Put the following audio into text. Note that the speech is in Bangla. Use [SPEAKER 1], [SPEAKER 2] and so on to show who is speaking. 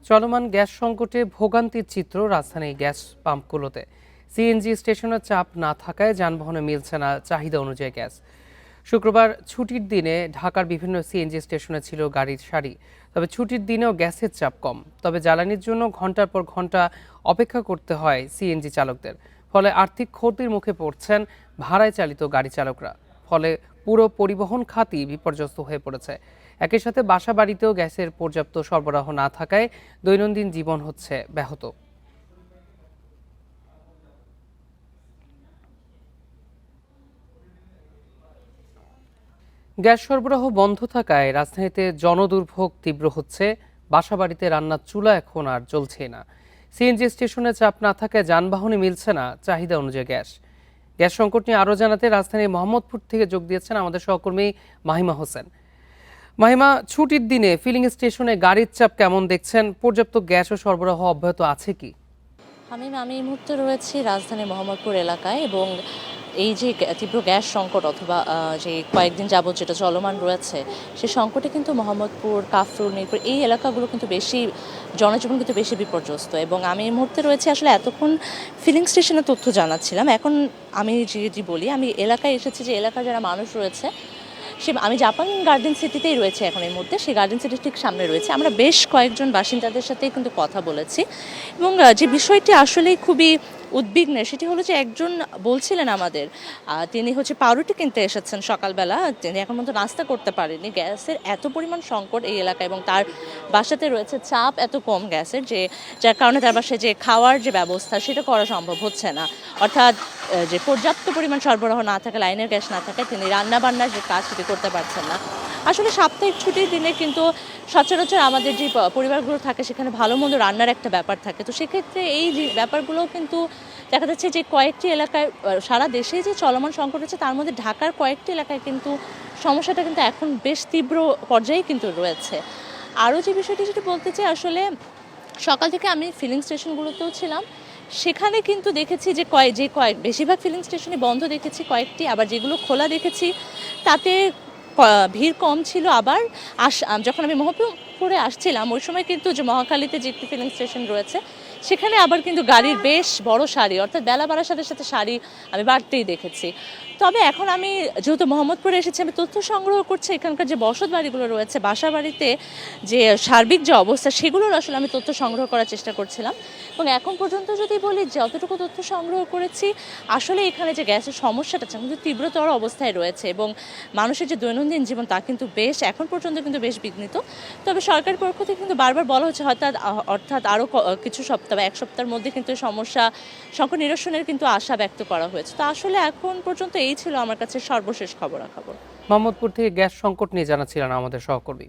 [SPEAKER 1] চলমান গ্যাস সংকটে ভোগান্তির চিত্র রাজধানীর গ্যাস পাম্পগুলোতে। সিএনজি স্টেশনের চাপ না থাকায় যানবাহনে মিলছে না চাহিদা অনুযায়ী গ্যাস। শুক্রবার ছুটির দিনে ঢাকার বিভিন্ন সিএনজি স্টেশনে ছিল গাড়ির সারি। তবে ছুটির দিনেও গ্যাসের চাপ কম। তবে জ্বালানির জন্য ঘন্টার পর ঘন্টা অপেক্ষা করতে হয় সিএনজি চালকদের। ফলে আর্থিক ক্ষতির মুখে পড়ছেন ভাড়ায় চালিত গাড়ি চালকরা। ফলে পুরো পরিবহন খাতই বিপর্যস্ত হয়ে পড়েছে। একই সাথে বাসা বাড়িতেও গ্যাসের পর্যাপ্ত সরবরাহ না থাকায় দৈনন্দিন জীবন হচ্ছে ব্যাহত। গ্যাস সরবরাহ বন্ধ থাকায় রাজধানীতে জনদুর্ভোগ তীব্র হচ্ছে। বাসাবাড়িতে রান্নার চুলা এখন আর চলছে না। সিএনজি স্টেশনে চাপ না থাকায় যানবাহনে মিলছে না চাহিদা অনুযায়ী গ্যাস। গ্যাস সংকট নিয়ে আরও জানাতে রাজধানীর মোহাম্মদপুর থেকে যোগ দিয়েছেন আমাদের সহকর্মী মাহিমা হোসেন। মাহিমা, ছুটির দিনে ফিলিং স্টেশনে গাড়ির চাপ কেমন দেখছেন? পর্যাপ্ত গ্যাস ও সরবরাহ অব্যাহত আছে কি?
[SPEAKER 2] আমি এই মুহূর্তে রয়েছি রাজধানীর মোহাম্মদপুর এলাকায় এবং এই যে তীব্র গ্যাস সংকট অথবা যে কয়েকদিন যাবত যেটা চলমান রয়েছে সেই সংকটে কিন্তু মোহাম্মদপুর, কাফরুল, মিরপুর এই এলাকাগুলো কিন্তু বেশি জনজীবন কিন্তু বেশি বিপর্যস্ত। এবং আমি এই মুহূর্তে রয়েছে আসলে এতক্ষণ ফিলিং স্টেশনের তথ্য জানাচ্ছিলাম। এখন আমি যদি বলি আমি এলাকায় এসেছি, যে এলাকার যারা মানুষ রয়েছে আমি জাপান গার্ডেন সিটিতেই রয়েছে এখন এই মুহূর্তে। সেই গার্ডেন সিটির ঠিক সামনে রয়েছে। আমরা বেশ কয়েকজন বাসিন্দাদের সাথেই কিন্তু কথা বলেছি এবং যে বিষয়টি আসলেই খুবই উদ্বিগ্নের সেটি হলো যে একজন বলছিলেন আমাদের, তিনি হচ্ছে পাউরুটি কিনতে এসেছেন সকালবেলা, তিনি এখন পর্যন্ত নাস্তা করতে পারেনি। গ্যাসের এত পরিমাণ সংকট এই এলাকায় এবং তার বাসাতে রয়েছে চাপ এত কম গ্যাসের, যার কারণে তার বাসায় যে খাওয়ার যে ব্যবস্থা সেটা করা সম্ভব হচ্ছে না। অর্থাৎ যে পর্যাপ্ত পরিমাণ সরবরাহ না থাকে, লাইনের গ্যাস না থাকে, তিনি রান্নাবান্নার যে কাজ সেটি করতে পারছেন না। আসলে সাপ্তাহিক ছুটির দিনে কিন্তু সচরাচর আমাদের যে পরিবারগুলো থাকে সেখানে ভালো মন্দ রান্নার একটা ব্যাপার থাকে। তো সেক্ষেত্রে এই যে ব্যাপারগুলোও কিন্তু দেখা যাচ্ছে যে কয়েকটি এলাকায়, সারা দেশে যে চলমান সংকট হচ্ছে তার মধ্যে ঢাকার কয়েকটি এলাকায় কিন্তু সমস্যাটা কিন্তু এখন বেশ তীব্র পর্যায়ে কিন্তু রয়েছে। আরও যে বিষয়টি যেটি বলতে চাই, আসলে সকাল থেকে আমি ফিলিং স্টেশনগুলোতেও ছিলাম, সেখানে কিন্তু দেখেছি যে বেশিরভাগ ফিলিং স্টেশনে বন্ধ দেখেছি কয়েকটি, আবার যেগুলো খোলা দেখেছি তাতে ভিড় কম ছিল। আবার যখন আমি মোহাম্মদপুরে আসছিলাম ওই সময় কিন্তু যে মহাখালীতে যে একটি ফিলিং স্টেশন রয়েছে সেখানে আবার কিন্তু গাড়ির বেশ বড় সারি, অর্থাৎ বেলা বাড়ার সাথে সাথে সারি আমি বাড়তেই দেখেছি। তবে এখন আমি যেহেতু মোহাম্মদপুরে এসেছি, আমি তথ্য সংগ্রহ করছি এখানকার যে বসত বাড়িগুলো রয়েছে, বাসা বাড়িতে যে সার্বিক যে অবস্থা সেগুলোর আসলে আমি তথ্য সংগ্রহ করার চেষ্টা করছিলাম। এবং এখন পর্যন্ত যদি বলি, যতটুকু তথ্য সংগ্রহ করেছি আসলে এখানে যে গ্যাসের সমস্যাটা কিন্তু তীব্রতর অবস্থায় রয়েছে এবং মানুষের যে দৈনন্দিন জীবন তা কিন্তু বেশ এখন পর্যন্ত কিন্তু বেশ বিঘ্নিত। তবে সরকারের পক্ষ থেকে কিন্তু বারবার বলা হচ্ছে অর্থাৎ আরও কিছু সপ্তাহ বা এক সপ্তাহের মধ্যে কিন্তু সংকট নিরসনের কিন্তু আশা ব্যক্ত করা হয়েছে। তো আসলে এখন পর্যন্ত এই ছিল আমার কাছে সর্বশেষ খবরাখবর।
[SPEAKER 1] মোহাম্মদপুর থেকে গ্যাস সংকট নিয়ে জানাচ্ছিলেন আমাদের সহকর্মী।